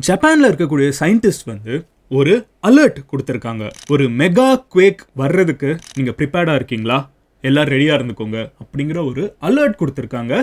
ஜப்பான்ல இருக்கக்கூடிய சயின்டிஸ்ட் வந்து ஒரு அலர்ட் கொடுத்துருக்காங்க. ஒரு மெகா குவேக் வர்றதுக்கு நீங்க ப்ரிப்பேர்டா இருக்கீங்களா, எல்லாரும் ரெடியா இருந்துக்கோங்க அப்படிங்கிற ஒரு அலர்ட் கொடுத்துருக்காங்க.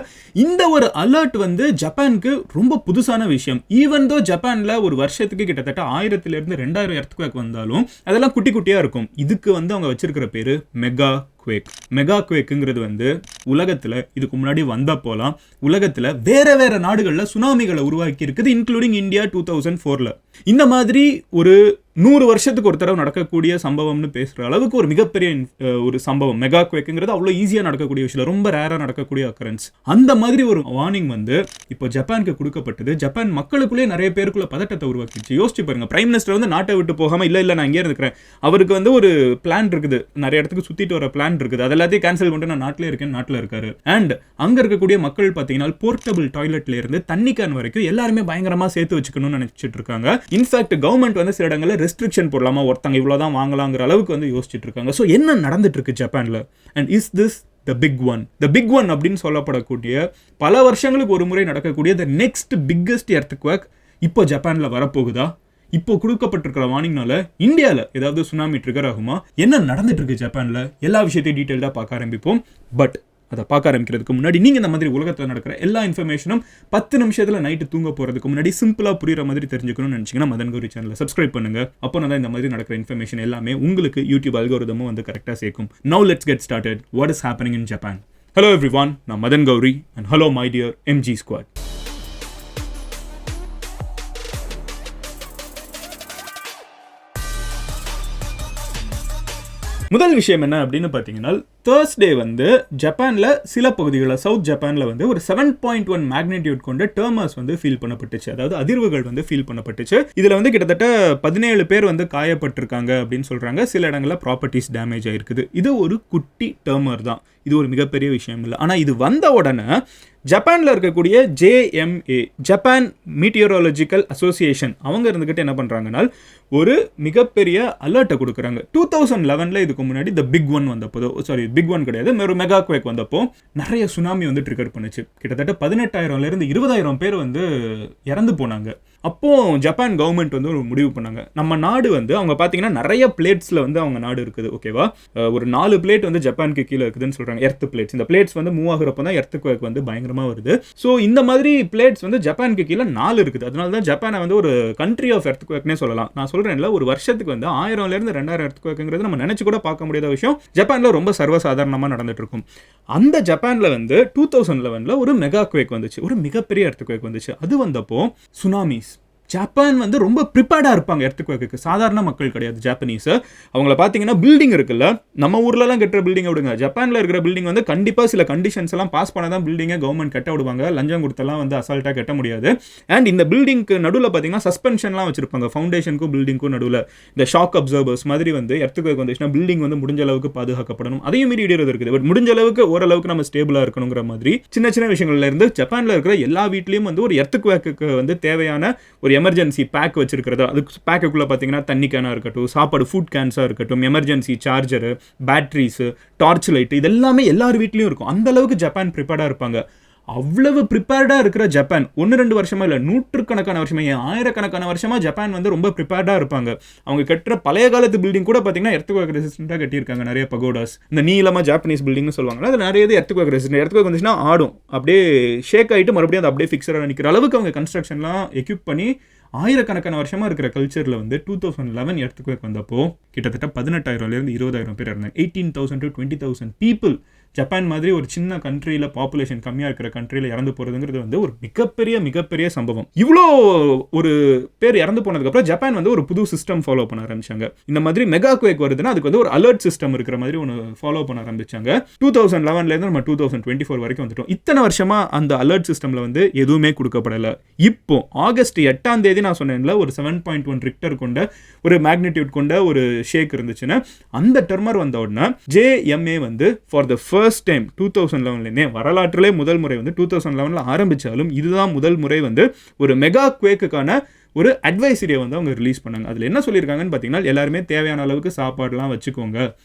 இந்த ஒரு அலர்ட் வந்து ஜப்பானுக்கு ரொம்ப புதுசான விஷயம். ஈவன் தோ ஜப்பான்ல ஒரு வருஷத்துக்கு கிட்டத்தட்ட 1000 to 2000 எர்த்குவேக் வந்தாலும் அதெல்லாம் குட்டி குட்டியா இருக்கும். இதுக்கு வந்து அவங்க வச்சிருக்கிற பேரு மெகா குவேக். மெகா குவேக்குங்கிறது வந்து உலகத்துல இதுக்கு முன்னாடி வந்தப்போலாம் உலகத்துல வேற வேற நாடுகள்ல சுனாமிகளை உருவாக்கி இருக்குது, இன்க்ளூடிங் இந்தியா 2004ல. இந்த மாதிரி ஒரு 100 வருஷத்துக்கு ஒரு தடவை நடக்கக்கூடிய சம்பவம்னு பேசுற அளவுக்கு ஒரு மிகப்பெரிய ஒரு சம்பவம் மெகா குவேக்குங்கிறது அவ்வளோ ஈஸியா நடக்கக்கூடிய விஷயம், ரொம்ப ரேரா நடக்கக்கூடிய அக்கரன்ஸ். அந்த மாதிரி ஒரு வார்னிங் வந்து இப்போ ஜப்பானுக்கு கொடுக்கப்பட்டது. ஜப்பான் மக்களுக்குள்ளே நிறைய பேருக்குள்ள பதட்டத்தை உருவாக்கிடுச்சு. யோசிச்சு பாருங்க, பிரைம் மினிஸ்டர் வந்து நாட்டை விட்டு போகாம இல்ல நான் இங்கே இருக்கிறேன், அவருக்கு வந்து ஒரு பிளான் இருக்குது, நிறைய இடத்துக்கு சுத்திட்டு வர பிளான் இருக்குது, அது எல்லாத்தையும் கேன்சல் பண்ணிட்டு நான் நாட்டிலே இருக்கேன், நாட்டில் இருக்காரு. அண்ட் அங்க இருக்கக்கூடிய மக்கள் பார்த்தீங்கன்னா போர்ட்டபிள் டாய்லெட்ல இருந்து தண்ணி கேன் வரைக்கும் எல்லாருமே பயங்கரமா சேர்த்து வச்சுக்கணும்னு நினைச்சிட்டு இருக்காங்க. இன்ஃபேக்ட் கவர்மெண்ட் வந்து சில இடங்களில் ரெஸ்ட்ரிக்ஷன் போடலாமா, ஒருத்தங்க இவ்வளவுதான் வாங்கலாங்கிற அளவுக்கு வந்து யோசிச்சுட்டு இருக்காங்க. ஸோ என்ன நடந்துட்டு இருக்கு ஜப்பான்ல? And is this the big one? The big one அப்படின்னு சொல்லப்படக்கூடிய பல வருஷங்களுக்கு ஒரு முறை நடக்கக்கூடிய த நெக்ஸ்ட் பிக்கஸ்ட் எர்த்குவேக் இப்போ ஜப்பான்ல வரப்போகுதா? இப்போ கொடுக்கப்பட்டிருக்கிற வார்னிங்னால இந்தியாவில் ஏதாவது சுனாமி ட்ரிகர் ஆகுமா? என்ன நடந்துட்டு இருக்கு ஜப்பான்ல? எல்லா விஷயத்தையும் டீட்டெயில்டாக பார்க்க ஆரம்பிப்போம். பட் அதை பார்க்க ஆரம்பிக்கிறதுக்கு முன்னாடி நீங்கள் இந்த மாதிரி உலகத்தில் நடக்கிற எல்லா இன்ஃபர்மேஷனும் 10 நிமிஷத்தில் நைட்டு தூங்க போகிறதுக்கு முன்னாடி சிம்பிளாக புரியுற மாதிரி தெரிஞ்சுக்கணும்னு நினச்சிங்கன்னா மதன் கௌரி சேனலை சப்ஸ்கிரைப் பண்ணுங்க. அப்போ தான் இந்த மாதிரி நடக்கிற இன்ஃபர்மேஷன் எல்லாமே உங்களுக்கு யூடியூப் அல்கோரிதமும் வந்து கரெக்டாக சேர்க்கும். Now let's get started. What is happening in Japan? Hello everyone, நான் Madan Gowri and hello my dear MG squad. முதல் விஷயம் என்ன அப்படின்னு பார்த்தீங்கன்னா, தேர்ஸ்டே வந்து ஜப்பான்ல சில பகுதிகளில் சவுத் ஜப்பான்ல வந்து ஒரு 7.1 மேக்னிடியூட் கொண்ட டெர்மர்ஸ் வந்து ஃபீல் பண்ணப்பட்டுச்சு. அதாவது அதிர்வுகள் வந்து ஃபீல் பண்ணப்பட்டுச்சு. இதுல வந்து கிட்டத்தட்ட 17 பேர் வந்து காயப்பட்டிருக்காங்க அப்படின்னு சொல்றாங்க. சில இடங்களில் ப்ராப்பர்ட்டிஸ் டேமேஜ் ஆயிருக்குது. இது ஒரு குட்டி டெர்மர் தான், இது ஒரு மிகப்பெரிய விஷயம் இல்லை. ஆனால் இது வந்த உடனே ஜப்பான்ல இருக்கக்கூடிய JMA, ஜப்பான் மீட்டியோராலஜிக்கல் அசோசியேஷன், அவங்க இருந்துகிட்டு என்ன பண்றாங்கன்னா ஒரு மிகப்பெரிய அலர்ட்டை கொடுக்குறாங்க. 2011ல இதுக்கு முன்னாடி த பிக் ஒன் வந்தப்போ, சாரி பிக் ஒன் கிடையாது, ஒரு மெகா குவேக் வந்தப்போ நிறைய சுனாமி வந்து ட்ரிகர் பண்ணுச்சு. கிட்டத்தட்ட 18,000 to 20,000 பேர் வந்து இறந்து போனாங்க. அப்போ ஜப்பான் கவர்மெண்ட் வந்து ஒரு முடிவு பண்ணாங்க. நம்ம நாடு வந்து அவங்க பார்த்தீங்கன்னா நிறைய பிளேட்ஸ்ல வந்து அவங்க நாடு இருக்குது, ஓகேவா? ஒரு 4 பிளேட் வந்து ஜப்பானுக்கு கீழே இருக்குதுன்னு சொல்றாங்க, எர்த் பிளேட்ஸ். இந்த பிளேட்ஸ் வந்து மூவ் ஆகுறப்போ தான் எர்த் குவேக் வந்து பயங்கரமா வருது. ஸோ இந்த மாதிரி பிளேட்ஸ் வந்து ஜப்பானுக்கு கீழே 4 இருக்குது. அதனால தான் ஜப்பானை வந்து ஒரு கண்ட்ரி ஆஃப் எர்த் குவேக்னே சொல்லலாம். நான் சொல்றேன்ல, ஒரு வருஷத்துக்கு வந்து 1000 to 2000 எர்த் குவேக்ங்கிறது நம்ம நினைச்சு கூட பார்க்க முடியாத விஷயம். ஜப்பான்ல ரொம்ப சர்வசாதாரணமாக நடந்துட்டு இருக்கும். அந்த ஜப்பான்ல வந்து 2011ல ஒரு மெகா குவேக் வந்துச்சு, ஒரு மிகப்பெரிய எர்த் குவேக் வந்துச்சு. அது வந்தப்போ சுனாமிஸ். ஜப்பான் வந்து ரொம்ப ப்ரிப்பேர்டாக இருப்பாங்க எர்த்குவேக்கு. சாதாரண மக்கள் கிடையாது ஜாப்பனீஸ். அவங்கள பார்த்தீங்கன்னா பில்டிங் இருக்குல்ல, நம்ம ஊர்லலாம் கட்டுற பில்டிங்கை விடுங்க, ஜப்பானில் இருக்கிற பில்டிங் வந்து கண்டிப்பாக சில கண்டிஷன்ஸ் எல்லாம் பாஸ் பண்ண தான் பில்டிங்கை கவர்மெண்ட் கட்ட விடுவாங்க. லஞ்சம் கொடுத்தெல்லாம் வந்து அசால்ட்டாக கட்ட முடியாது. அண்ட் இந்த பில்டிங்க்கு நடுவில் பார்த்தீங்கன்னா சஸ்பென்ஷன்லாம் வச்சிருப்பாங்க, ஃபவுண்டேஷனுக்கும் பில்டிங்க்கும் நடுவில். இந்த ஷாக் அப்சர்வர்ஸ் மாதிரி வந்து எர்த்குவேக் வந்துச்சுன்னா பில்டிங் வந்து முடிஞ்ச அளவுக்கு பாதுகாக்கப்படணும். அதையும் மீறி இடையிறது இருக்குது. பட் முடிஞ்ச அளவுக்கு ஓரளவுக்கு நம்ம ஸ்டேபிளாக இருக்கணுங்கிற மாதிரி சின்ன சின்ன விஷயங்கள்ல இருந்து ஜப்பானில் இருக்கிற எல்லா வீட்லையும் வந்து ஒரு எர்த்குவேக்கு வந்து தேவையான ஒரு எமர்ஜென்சி பேக் வச்சிருக்கிறது. அதுக்கு பேக்குள்ள பார்த்தீங்கன்னா தண்ணி கேனா இருக்கட்டும், சாப்பாடு ஃபுட் கேன்ஸாக இருக்கட்டும், emergency charger, batteries, torch light, இதெல்லாமே எல்லார் வீட்லையும் இருக்கும். அந்த அளவுக்கு ஜப்பான் ப்ரிப்பேர்டாக இருப்பாங்க. அவ்வளவு ப்ரிப்பேர்டாக இருக்கிற ஜப்பான் 1-2 வருஷமா இல்லை, 100கணக்கான வருஷமா, 1000கணக்கான வருஷமா ஜப்பான் வந்து ரொம்ப ப்ரிப்பேர்டாக இருப்பாங்க. அவங்க கட்டுற பழைய காலத்து பில்டிங் கூட பார்த்தீங்கன்னா எர்த்குவேக் ரெசிஸ்டண்டாக கட்டியிருக்காங்க. நிறைய பகோடாஸ், இந்த நீளமாக ஜாப்பனீஸ் பில்டிங்னு சொல்லுவாங்க, அது நிறைய எர்த்குவேக் ரெசிஸ்டன்ட். எர்த்குவேக் வந்துச்சுன்னா ஆடும், அப்படியே ஷேக் ஆகிட்டு மறுபடியும் அது அப்படியே ஃபிக்ஸடாக நிற்கிற அளவுக்கு அவங்க கன்ஸ்ட்ரக்ஷன்லாம் எக்யூப் பண்ணி 1000கணக்கான வருஷமா இருக்கிற கல்ச்சரில் வந்து 2011 எர்த்குவேக் வந்தப்போ கிட்டத்தட்ட 18,000 to 20,000 பேர் இருந்தாங்க. 18,000 to 20,000 பீப்புள். ஜப்பான் மாதிரி ஒரு சின்ன கண்ட்ரியில், பாப்புலேஷன் கம்மியாக இருக்கிற கண்ட்ரியில் இறந்து போகிறதுங்கிறது வந்து ஒரு மிகப்பெரிய சம்பவம். இவ்வளோ ஒரு பேர் இறந்து போனதுக்கப்புறம் ஜப்பான் வந்து ஒரு புது சிஸ்டம் ஃபாலோ பண்ண ஆரம்பிச்சாங்க. இந்த மாதிரி மெகா குவேக் வருதுன்னா அதுக்கு வந்து ஒரு அலர்ட் சிஸ்டம் இருக்கிற மாதிரி ஒன்று ஃபாலோ பண்ண ஆரம்பிச்சாங்க. 2011லேருந்து நம்ம 2024 வரைக்கும் வந்துட்டோம். இத்தனை வருஷமா அந்த அலர்ட் சிஸ்டமில் வந்து எதுவுமே கொடுக்கப்படலை. இப்போ ஆகஸ்ட் 8 நான் சொன்னேன்ல, ஒரு 7.1 ரிக்டர் கொண்ட ஒரு மேக்னிடியூட் கொண்ட ஒரு ஷேக் இருந்துச்சுன்னா, அந்த டெர்மர் வந்த உடனே JMA வந்து ஃபார் த ஃபர்ஸ்ட் டைம் 2011 வரலாற்றிலே முதல் முறை வந்து 2011 ஆரம்பிச்சாலும் இதுதான் முதல் முறை வந்து ஒரு மெகா குவேக்குக்கான ஒரு அட்வைசரியை வந்து அவங்க ரிலீஸ் பண்ணாங்க. அதில் என்ன சொல்லியிருக்காங்கன்னு பார்த்தீங்கன்னா, எல்லாருமே தேவையான அளவுக்கு சாப்பாடுலாம் வச்சுக்கோங்க,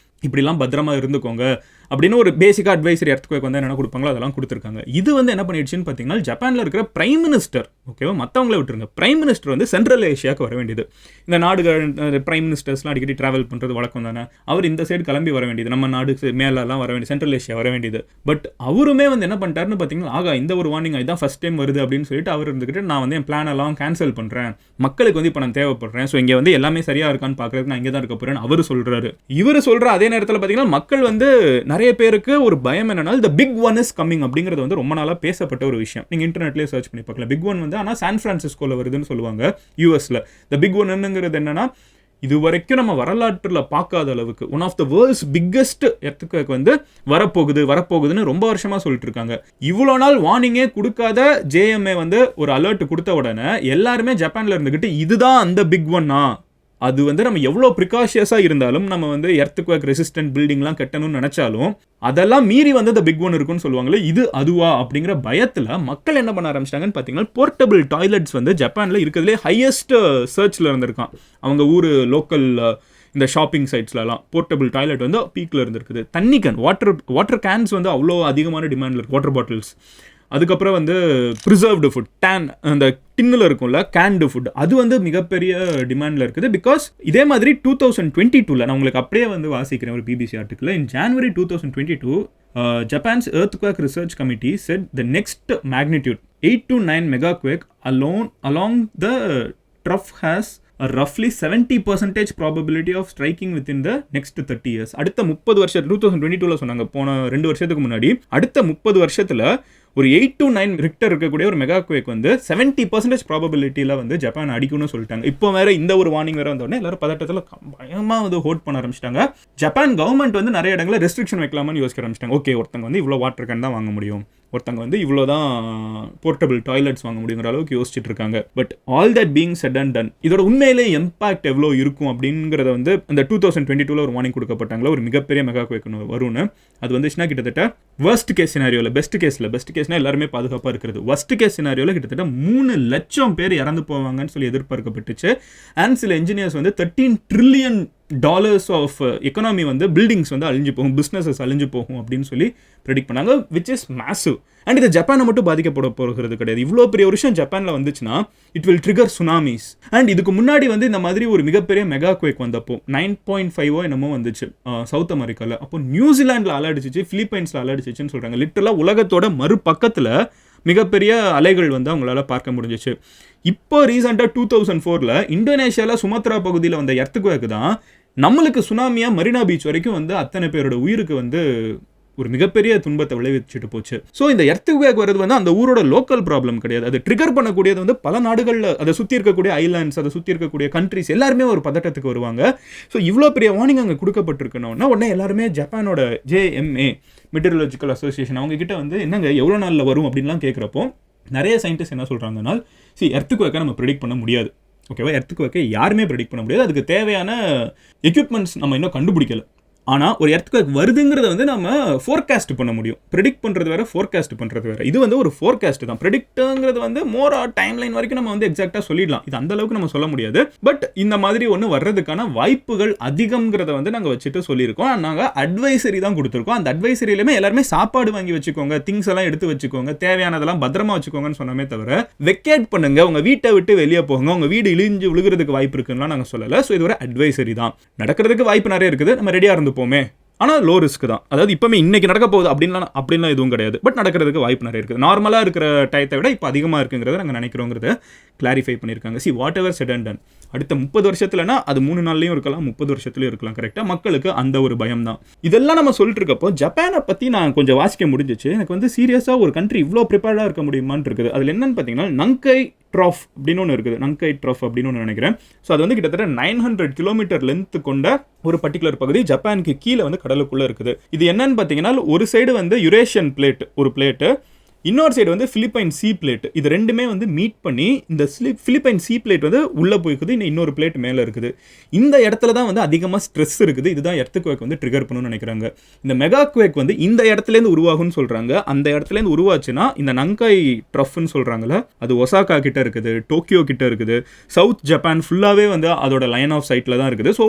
இப்படிலாம் பத்திரமா இருந்துக்கோங்க அப்படின்னு ஒரு பேசிக்காக அட்வைசரி எர்த்குவேக் வந்து என்ன கொடுப்பாங்களோ அதெல்லாம் கொடுத்துருக்காங்க. இது வந்து என்ன பண்ணிடுச்சுன்னு பார்த்தீங்கன்னா, ஜப்பானில் இருக்கிற பிரைம் மினிஸ்டர், ஓகேவா, மற்றவங்கள விட்டுருங்க, பிரைம் மினிஸ்டர் வந்து சென்ட்ரல் ஏஷியாவுக்கு வர வேண்டியது. இந்த நாடுகள் பிரைம் மினிஸ்டர்ஸ்லாம் அடிக்கடி ட்ராவல் பண்ணுறது வழக்கம் தானே. அவர் இந்த சைடு கிளம்பி வர வேண்டியது, நம்ம நாடு மேலெல்லாம் வர வேண்டியது, சென்ட்ரல் ஏஷியா வர வேண்டியது. பட் அவருமே வந்து என்ன பண்ணிட்டாருன்னு பார்த்தீங்கன்னா, ஆகா இந்த ஒரு வார்னிங் இதுதான் ஃபஸ்ட் டைம் வருது அப்படின்னு சொல்லிட்டு அவர் இருந்துக்கிட்டு, நான் வந்து என் பிளான் எல்லாம் கேன்சல் பண்ணுறேன், மக்களுக்கு வந்து இப்போ நான் தேவைப்படுறேன், ஸோ இங்கே வந்து எல்லாமே சரியாக இருக்கான்னு பார்க்குறதுக்கு நான் இங்கே தான் இருக்க போகிறேன்னு அவர் சொல்கிறாரு. இவர் சொல்கிற அதே நேரத்தில் பார்த்தீங்கன்னா, மக்கள் வந்து நிறைய பேருக்கு ஒரு பயம் என்னன்னா, the big one is coming அப்படிங்கிறது வந்து ரொம்ப நாளாக பேசப்பட்ட ஒரு விஷயம். நீங்கள் இன்டர்நெட்லேயே சர்ச் பண்ணி பார்க்கலாம். பிக் ஒன் வந்து ஆனால் சான் பிரான்சிஸ்கோவில் வருதுன்னு சொல்லுவாங்க யூஎஸில். த பிக் ஒன்னுங்கிறது என்னன்னா, இது வரைக்கும் நம்ம வரலாற்றில் பார்க்காத அளவுக்கு one of the world's biggest earthquake வந்து வரப்போகுதுன்னு ரொம்ப வருஷமாக சொல்லிட்டு இருக்காங்க. இவ்வளோ நாள் வார்னிங்கே கொடுக்காத ஜேஎம்ஏ வந்து ஒரு அலர்ட் கொடுத்த உடனே எல்லாருமே ஜப்பானில் இருந்துக்கிட்டு இதுதான் அந்த பிக் ஒன்னா, அது வந்து நம்ம எவ்வளோ ப்ரிகாஷியஸாக இருந்தாலும் நம்ம வந்து எர்த்குவேக் ரெசிஸ்டன்ட் பில்டிங்லாம் கட்டணும்னு நினச்சாலும் அதெல்லாம் மீறி வந்து அந்த பிக் ஒன் இருக்குன்னு சொல்லுவாங்களே, இது அதுவா அப்படிங்கிற பயத்தில் மக்கள் என்ன பண்ண ஆரம்பிச்சிட்டாங்கன்னு பார்த்தீங்கன்னா, போர்ட்டபிள் டாய்லெட்ஸ் வந்து ஜப்பானில் இருக்கிறதுலே ஹையஸ்ட் சர்ச்சில் இருந்திருக்கான். அவங்க ஊர் லோக்கல் இந்த ஷாப்பிங் சைட்ஸ்லாம் போர்ட்டபிள் டாய்லெட் வந்து பீக்கில் இருந்திருக்குது. தண்ணி கேன், வாட்டர் கேன்ஸ் வந்து அவ்வளோ அதிகமான டிமாண்டில் இருக்குது, வாட்டர் பாட்டில்ஸ். அதுக்கப்புறம் வந்து ப்ரிசர்வ்டு ஃபுட், அந்த டின்னில் இருக்கும்ல கேன்டு ஃபுட், அது வந்து மிகப்பெரிய டிமாண்டில் இருக்குது. பிகாஸ் இதே மாதிரி 2022 நான் உங்களுக்கு அப்படியே வந்து வாசிக்கிறேன் ஒரு BBC article. In January 2022 Japan's earthquake research committee said the next magnitude 8 to 9 megaquake along the trough has a roughly 70% probability of striking within the next 30 years. அடுத்த 30 வருஷம் 2022ல சொன்னாங்க, போன 2 வருஷத்துக்கு முன்னாடி. அடுத்த 30 வருஷத்துல ஒரு 8 to 9 ரிக்டர் இருக்கக்கூடிய ஒரு மெகாக்வேக் வந்து 70% ப்ராபபிலிட்டியில் வந்து ஜப்பான் அடிக்கும்னு சொல்லிட்டாங்க. இப்போ வேற இந்த ஒரு வார்னிங் வேற வந்தோடனே எல்லாரும் பதட்டத்தில் பயமாக வந்து ஹோல்ட் பண்ண ஆரம்பிச்சிட்டாங்க. ஜப்பான் கவர்மெண்ட் வந்து நிறைய இடங்களில் ரெஸ்ட்ரிக்ஷன் வைக்கலாமான்னு யோசிக்க ஆரம்பிச்சிட்டாங்க. ஓகே, ஒருத்தங்க வந்து இவ்வளோ வாட்டர் கேன் தான் வாங்க முடியும், ஒருத்தங்க வந்து இவ்வளோ தான் போர்ட்டபிள் டாய்லெட்ஸ் வாங்க முடியுங்கிற அளவுக்கு யோசிச்சுட்டு இருக்காங்க. But all that being said and ton, இதோட உண்மையிலே இம்பாக்ட் எவ்வளோ இருக்கும் அப்படிங்கிறத வந்து அந்த 2022 ஒரு வார்னிங் கொடுக்கப்பட்டாங்களா, ஒரு மிகப்பெரிய மெகாக்வேக் வரும்னு. அது வந்துச்சுன்னா கிட்டத்தட்ட வர்ஸ்ட் கேஸ் சினாரியோவில், பெஸ்ட் கேஸ்னா எல்லாருமே பாதுகாப்பாக இருக்கிறது, வர்ஸ்ட் கேஸ் சினாரியோவில் கிட்டத்தட்ட 3 லட்சம் பேர் இறந்து போவாங்கன்னு சொல்லி எதிர்பார்க்கப்பட்டுச்சு. அண்ட் சில இன்ஜினியர்ஸ் வந்து $13 trillion ஆஃப் எக்கனாமி வந்து பில்டிங்ஸ் வந்து அழிஞ்சு போகும், பிஸ்னஸஸ் அழிஞ்சு போகும் அப்படின்னு சொல்லி ப்ரெடிக்ட் பண்ணாங்க, விச் இஸ் மேசிவ். அண்ட் இது ஜப்பானை மட்டும் பாதிக்கப்பட போகிறது கிடையாது. இவ்வளோ பெரிய ஒரு விஷயம் ஜப்பானில் வந்துச்சுன்னா இட் வில் ட்ரிகர் சுனாமிஸ். அண்ட் இதுக்கு முன்னாடி வந்து இந்த மாதிரி ஒரு மிகப்பெரிய மெகாக்வேக் வந்தப்போ 9.5 என்னமோ வந்துச்சு சவுத் அமெரிக்காவில். அப்போ நியூசிலாண்டில் அலடிச்சிச்சு, பிலிப்பைன்ஸில் அலடிச்சிச்சுன்னு சொல்கிறாங்க. லிட்டரலாக உலகத்தோட மறுபக்கத்தில் மிகப்பெரிய அலைகள் வந்து அவங்களால பார்க்க முடிஞ்சிச்சு. இப்போ ரீசெண்டாக 2004 இந்தோனேஷியாவில் சுமத்ரா பகுதியில் வந்த எர்த்குவேக் தான் நம்மளுக்கு சுனாமியாக மரீனா பீச் வரைக்கும் வந்து அத்தனை பேரோட உயிருக்கு வந்து ஒரு மிகப்பெரிய துன்பத்தை விளைவிச்சுட்டு போச்சு. ஸோ இந்த எர்த்குவேக் வருது வந்து அந்த ஊரோட லோக்கல் ப்ராப்ளம் கிடையாது, அது ட்ரிகர் பண்ணக்கூடியது வந்து பல நாடுகளில் அதை சுற்றி இருக்கக்கூடிய ஐலாண்ட்ஸ், அதை சுற்றி இருக்கக்கூடிய கண்ட்ரிஸ் எல்லாருமே ஒரு பதட்டத்துக்கு வருவாங்க. ஸோ இவ்வளோ பெரிய வார்னிங் அங்கே கொடுக்கப்பட்டிருக்கணும்னா உடனே எல்லாருமே ஜப்பானோட JMA மெட்டீரியலாஜிக்கல் அசோசியேஷன் அவங்க கிட்ட வந்து என்னங்க எவ்வளோ நாளில் வரும் அப்படின்லாம் கேட்குறப்போ நிறைய சயின்டிஸ்ட் என்ன சொல்கிறாங்கன்னா, எர்த்குவேக்கை நம்ம ப்ரெடிக்ட் பண்ண முடியாது. ஓகேவா, எர்த்குவேக்கை யாருமே ப்ரெடிக்ட் பண்ண முடியாது, அதுக்கு தேவையான எக்யூப்மெண்ட்ஸ் நம்ம இன்னும் கண்டுபிடிக்கல. ஆனால் ஒரு எர்த்குவேக் வருதுங்கிறத வந்து நம்ம ஃபோர்காஸ்ட் பண்ண முடியும். ப்ரெடிக்ட் பண்ணுறது வேறு, ஃபோர்காஸ்ட் பண்ணுறது வேறு. இது வந்து ஒரு ஃபோர்காஸ்ட் தான். ப்ரெடிக்ட்டுங்கிறது வந்து மோர் டைம் லைன் வரைக்கும் நம்ம வந்து எக்ஸாக்டாக சொல்லிடலாம், இது அந்த அளவுக்கு நம்ம சொல்ல முடியாது. பட் இந்த மாதிரி ஒன்று வர்றதுக்கான வாய்ப்புகள் அதிகம்ங்கிறத வந்து நாங்கள் வச்சுட்டு சொல்லியிருக்கோம். நாங்கள் அட்வைசரி தான் கொடுத்துருக்கோம். அந்த அட்வைசரியிலுமே எல்லாருமே சாப்பாடு வாங்கி வச்சுக்கோங்க, திங்ஸ் எல்லாம் எடுத்து வச்சுக்கோங்க, தேவையானதெல்லாம் பத்திரமா வச்சுக்கோங்கன்னு சொன்னமே தவிர வெக்கேட் பண்ணுங்க, உங்கள் வீட்டை விட்டு வெளியே போங்க, உங்கள் வீடு இழிஞ்சு விழுகிறதுக்கு வாய்ப்பு இருக்குன்னா நாங்கள் சொல்லலை. ஸோ இது ஒரு அட்வைசரி தான். நடக்கிறதுக்கு வாய்ப்பு நிறைய இருக்குது, நம்ம ரெடியாக இருந்து போமே. ஆனால் லோ ரிஸ்க் தான். அதாவது இப்போமே இன்னைக்கு நடக்க போகுது அப்படின்லாம் எதுவும் கிடையாது. பட் நடக்கிறதுக்கு வாய்ப்பு நிறைய இருக்குது. நார்மலாக இருக்கிற டயத்தை விட இப்போ அதிகமாக இருக்குங்கிறத நாங்கள் நினைக்கிறோங்கிறத கிளாரிஃபை பண்ணியிருக்காங்க. What ever said and ton. அடுத்த 30 வருஷத்துலனா அது 3 நாள்லையும் இருக்கலாம், 30 வருஷத்துலையும் இருக்கலாம். கரெக்டாக மக்களுக்கு அந்த ஒரு பயம் தான். இதெல்லாம் நம்ம சொல்லிட்டு இருக்கப்போ ஜப்பானை பற்றி நான் கொஞ்சம் வாசிக்க முடிஞ்சிச்சு. எனக்கு வந்து சீரியஸாக ஒரு கண்ட்ரி இவ்வளோ ப்ரிப்பேர்டாக இருக்க முடியுமான்னு இருக்குது. அதில் என்னன்னு பார்த்தீங்கன்னா நங்கை ட்ராஃப் அப்படின்னு ஒன்று இருக்குது. நங்கை ட்ராஃப் அப்படின்னு ஒன்று நினைக்கிறேன். ஸோ அது வந்து கிட்டத்தட்ட 900 கிலோமீட்டர் லென்த்து கொண்ட ஒரு பர்டிகுலர் பகுதி ஜப்பானுக்கு கீழே வந்து கடலுக்குள்ளே இருக்குது. இது என்னன்னு பார்த்தீங்கன்னா ஒரு சைடு வந்து யுரேஷியன் பிளேட் ஒரு பிளேட்டு, இன்னொரு சைடு வந்து பிலிப்பைன் சி பிளேட். இது ரெண்டுமே வந்து மீட் பண்ணி இந்த பிலிப்பைன் சி பிளேட் வந்து உள்ளே போய்க்குது, இன்னொரு பிளேட் மேலே இருக்குது. இந்த இடத்துல தான் வந்து அதிகமாக ஸ்ட்ரெஸ் இருக்குது. இதுதான் எர்த்குவேக் வந்து ட்ரிகர் பண்ணணும்னு நினைக்கிறாங்க. இந்த மெகாக்வேக் வந்து இந்த இடத்துலேருந்து உருவாகும்னு சொல்கிறாங்க. அந்த இடத்துலேருந்து உருவாச்சுன்னா இந்த நங்கை ட்ரஃப்னு சொல்கிறாங்களே, அது ஒசாகா கிட்ட இருக்குது, டோக்கியோ கிட்ட இருக்குது, சவுத் ஜப்பான் ஃபுல்லாகவே வந்து அதோட லைன் ஆஃப் சைட்டில் தான் இருக்குது. ஸோ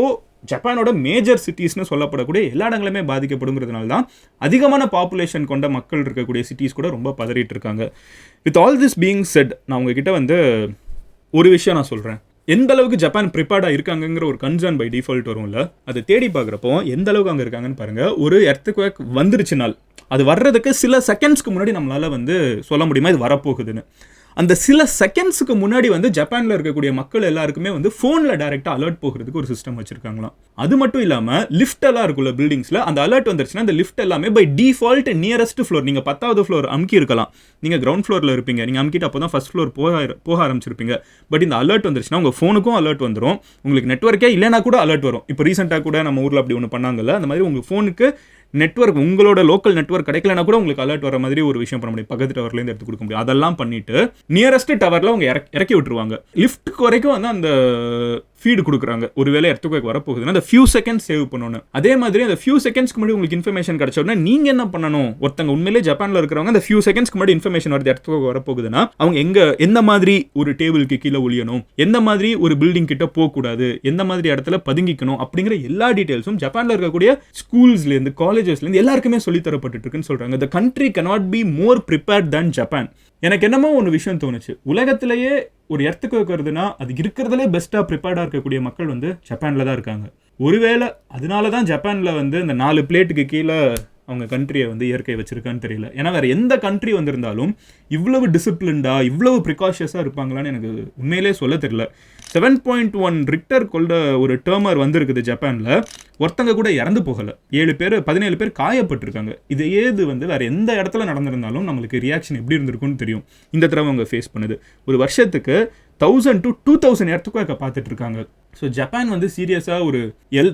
ஜப்பானோட மேஜர் சிட்டிஸ்னு சொல்லப்படக்கூடிய எல்லா இடங்களுமே பாதிக்கப்படுங்கிறதுனால தான் அதிகமான பாப்புலேஷன் கொண்ட மக்கள் இருக்கக்கூடிய சிட்டிஸ் கூட ரொம்ப பதறிட்டு இருக்காங்க. With all this being set, நான் உங்ககிட்ட வந்து ஒரு விஷயம் நான் சொல்கிறேன். எந்த அளவுக்கு ஜப்பான் ப்ரிப்பேர்டாக இருக்காங்கிற ஒரு கன்சர்ன் பை டிஃபால்ட் வரும்ல, அதை தேடி பார்க்குறப்போ எந்த அளவுக்கு அங்கே இருக்காங்கன்னு பாருங்கள். ஒரு எர்த்குவேக் வந்துருச்சுனால் அது வர்றதுக்கு சில செகண்ட்ஸ்க்கு முன்னாடி நம்மளால் வந்து சொல்ல முடியுமா இது வரப்போகுதுன்னு. அந்த சில செகண்ட்ஸுக்கு முன்னாடி வந்து ஜப்பானில் இருக்கக்கூடிய மக்கள் எல்லாருக்குமே வந்து ஃபோனில் டைரெக்டாக அலர்ட் போகிறதுக்கு ஒரு சிஸ்டம் வச்சுருக்காங்களாம். அது மட்டும் இல்லாமல் லிஃப்ட் எல்லாம் இருக்குல்ல பில்டிங்ஸில், அந்த அலர்ட் வந்துருச்சுன்னா அந்த லிஃப்ட் எல்லாமே பை டிஃபால்ட் நியரஸ்ட் ஃப்ளோர், நீங்கள் 10வது ஃப்ளோர் அமுக்கி இருக்கலாம், நீங்கள் கிரவுண்ட் ஃப்ளோரில் இருப்பீங்க, நீங்கள் அமுக்கிட்டு அப்போ தான் ஃபஸ்ட் ஃப்ளோர் போக ஆரம்பிச்சிருப்பீங்க. பட் இந்த அலர்ட் வந்துருச்சுன்னா உங்கள் ஃபோனுக்கும் அலர்ட் வந்துடும், உங்களுக்கு நெட்வொர்க்கே இல்லைனா கூட அலர்ட் வரும். இப்போ ரீசெண்டாக கூட நம்ம ஊரில் அப்படி ஒன்று பண்ணாங்கல்ல, அந்த மாதிரி உங்கள் ஃபோனுக்கு நெட்வொர்க், உங்களோட லோக்கல் நெட்வொர்க் கிடைக்கலனா கூட உங்களுக்கு அலர்ட் வர மாதிரி ஒரு விஷயம் பண்ண முடியும், பக்கத்து டவர்லேருந்து எடுத்து கொடுக்க முடியும். அதெல்லாம் பண்ணிட்டு நியரஸ்ட் டவரில் அவங்க இறக்கி விட்டுருவாங்க. லிஃப்ட்டுக்கு வரைக்கும் வந்து அந்த ஃபீடு கொடுக்குறாங்க. ஒருவேளை எர்த்குவேக் வரப்போகுதுன்னா அந்த ஃபியூ செகண்ட்ஸ் சேவ் பண்ணணும். அதே மாதிரி அந்த ஃபியூ செகண்ட்ஸ்க்கு முன்னாடி உங்களுக்கு இன்ஃபர்மேஷன் கிடைச்ச உடனே நீங்கள் என்ன பண்ணணும், ஒருத்தங்க உண்மையிலே ஜப்பானில் இருக்கிறவங்க அந்த ஃபியூ செகண்ட்ஸ்க்கு முன்னாடி இன்ஃபர்மேஷன் வருது எர்த்குவேக் வரப்போகுதுன்னா அவங்க எந்த மாதிரி ஒரு டேபிளுக்கு கீழே ஒளியணும், எந்த மாதிரி ஒரு பில்டிங் கிட்ட போகக்கூடாது, எந்த மாதிரி இடத்துல பதுங்கிக்கணும் அப்படிங்கிற எல்லா டீட்டெயில்ஸும் ஜப்பானில் இருக்கக்கூடிய ஸ்கூல்ஸ்லேருந்து காலேஜஸ்லேருந்து எல்லாருக்குமே சொல்லித்தரப்பட்டு இருக்குன்னு சொல்கிறாங்க. The country cannot be more prepared than Japan. எனக்கு என்னமோ ஒரு விஷயம் தோணுச்சு, உலகத்திலேயே ஒரு எர்த்குவேக் வருதுன்னா அது இருக்கிறதுலே பெஸ்ட்டாக ப்ரிப்பேர்டாக இருக்கக்கூடிய மக்கள் வந்து ஜப்பானில் தான் இருக்காங்க. ஒருவேளை அதனால தான் ஜப்பானில் வந்து இந்த 4 பிளேட்டுக்கு கீழே அவங்க கண்ட்ரியை வந்து இயற்கை வச்சிருக்கான்னு தெரியல. ஏன்னா வேறு எந்த கண்ட்ரி வந்திருந்தாலும் இவ்வளவு டிசிப்ளின்டாக இவ்வளவு ப்ரிகாஷியஸாக இருப்பாங்களான்னு எனக்கு உண்மையிலே சொல்ல தெரியல. 7.1 ரிக்டர் கொண்ட ஒரு டர்மர் வந்திருக்குது ஜப்பானில், ஒருத்தங்க கூட இறந்து போகலை, 17 பேர் காயப்பட்டிருக்காங்க. இது ஏது வந்து வேறு எந்த இடத்துல நடந்திருந்தாலும் நம்மளுக்கு ரியாக்ஷன் எப்படி இருந்திருக்குன்னு தெரியும். இந்த தடவை அவங்க ஃபேஸ் பண்ணுது. ஒரு வருஷத்துக்கு 1000 to 2000 எர்த்குவேக்கை பார்த்துட்டு இருக்காங்க. ஸோ ஜப்பான் வந்து சீரியஸாக ஒரு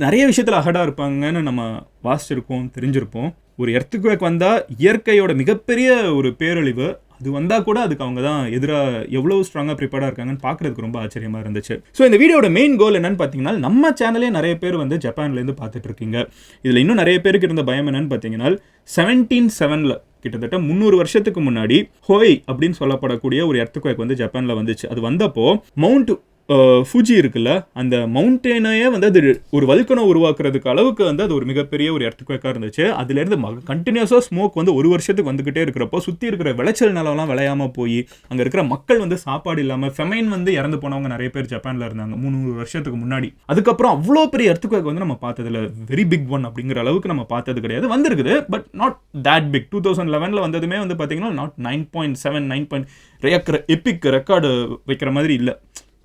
நிறைய விஷயத்தில் அகடாக இருப்பாங்கன்னு நம்ம வாசிச்சிருப்போம், தெரிஞ்சிருப்போம். ஒரு எர்த்குவேக் வந்தால் இயற்கையோட மிகப்பெரிய ஒரு பேரழிவு, அது வந்தால் கூட அதுக்கு அவங்க தான் எதிராக எவ்வளோ ஸ்ட்ராங்காக ப்ரிப்பேர்டாக இருக்காங்கன்னு பார்க்குறதுக்கு ரொம்ப ஆச்சரியமாக இருந்துச்சு. ஸோ இந்த வீடியோட மெயின் கோல் என்னன்னு பார்த்தீங்கன்னா, நம்ம சேனலே நிறைய பேர் வந்து ஜப்பான்லேருந்து பார்த்துட்டு இருக்கீங்க. இதில் இன்னும் நிறைய பேருக்கு இருந்த பயம் என்னன்னு பார்த்தீங்கன்னா, 1707 கிட்டத்தட்ட 300 வருஷத்துக்கு முன்னாடி ஹோய் அப்படின்னு சொல்லப்படக்கூடிய ஒரு எர்த்குவேக் வந்து ஜப்பானில் வந்துச்சு. அது வந்தப்போ மவுண்ட் ஃபுஜி இருக்குல்ல, அந்த மவுண்டேனையே வந்து அது ஒரு வல்கனோ உருவாக்குறதுக்கு அளவுக்கு வந்து அது ஒரு மிகப்பெரிய ஒரு எர்த்குவேக்காக இருந்துச்சு. அதுலேருந்து கண்டினியூஸாக ஸ்மோக் வந்து ஒரு வருஷத்துக்கு வந்துக்கிட்டே இருக்கிறப்போ சுற்றி இருக்கிற விளைச்சல் நிலம்லாம் விளையாமல் போய் அங்கே இருக்கிற மக்கள் வந்து சாப்பாடு இல்லாமல் ஃபெமைன் வந்து இறந்து போனவங்க நிறைய பேர் ஜப்பானில் இருந்தாங்க 300 வருஷத்துக்கு முன்னாடி. அதுக்கப்புறம் அவ்வளோ பெரிய எர்த்குவேக் வந்து நம்ம பார்த்ததில்ல, வெரி பிக் ஒன் அப்படிங்கிற அளவுக்கு நம்ம பார்த்தது கிடையாது. வந்திருக்குது பட் நாட் தேட் பிக். 2011 வந்ததுமே வந்து பார்த்தீங்கன்னா நாட் 9.7 9 எபிக் ரெக்கார்டு வைக்கிற மாதிரி இல்லை.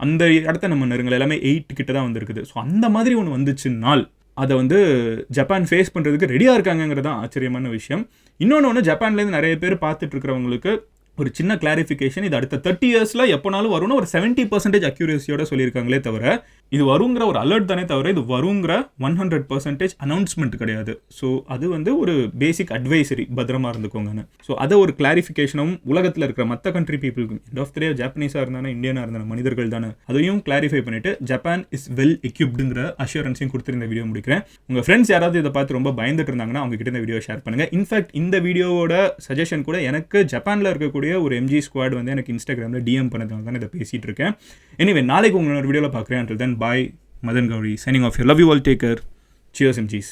அந்த இடத்த நம்ம நெருங்கல, எல்லாமே 8 கிட்ட தான் வந்திருக்குது. ஸோ அந்த மாதிரி ஒன்று வந்துச்சுன்னால் அதை வந்து ஜப்பான் ஃபேஸ் பண்ணுறதுக்கு ரெடியாக இருக்காங்கிறது தான் ஆச்சரியமான விஷயம். இன்னொன்று ஜப்பான்லேருந்து நிறைய பேர் பார்த்துட்டு இருக்கிறவங்களுக்கு ஒரு சின்ன கிளாரிஃபிகேஷன், இது அடுத்த 30 இயர்ஸில் எப்போனாலும் வரும்னு ஒரு 70% அக்யூரேசியோட சொல்லியிருக்காங்களே தவிர இது வருங்கிற ஒரு அலர்ட் தானே தவிர இது வருங்கிற 100% அனௌன்ஸ்மெண்ட் கிடையாது. ஸோ அது வந்து ஒரு பேசிக் அட்வைசரி, பத்திரமா இருந்துக்கோங்கன்னு. ஸோ அதை ஒரு கிளாரிஃபிகேஷனும் உலகத்தில் இருக்கிற மற்ற கண்ட்ரி பீப்புளுக்கு, எண்ட் ஆஃப் த டே ஜாப்பனீஸாக இருந்தானே இந்தியனாக இருந்தான மனிதர்கள் தானே, அதையும் கிளாரிஃபை பண்ணிட்டு ஜப்பான் இஸ் வெல் எக்யூப்டுங்கிற அஷூரன்ஸையும் கொடுத்து இந்த வீடியோ முடிக்கிறேன். உங்கள் ஃப்ரெண்ட்ஸ் யாராவது இதை பார்த்து ரொம்ப பயந்துட்டு இருந்தாங்கன்னா அவங்க கிட்ட இந்த வீடியோ ஷேர் பண்ணுங்கள். இன்ஃபேக்ட் இந்த வீடியோவோட சஜஷன் கூட எனக்கு ஜப்பானில் இருக்கக்கூடிய ஒரு MG ஸ்குவாட் வந்து எனக்கு இன்ஸ்டாகிராமில் DM பண்ணதுனால தான் இதை பேசிகிட்டு இருக்கேன். எனிவே நாளைக்கு உங்களோட வீடியோவில் பார்க்குறேன். Until then, bye. Madan Gauri signing off here. Love you all. Take care. Cheers MGs.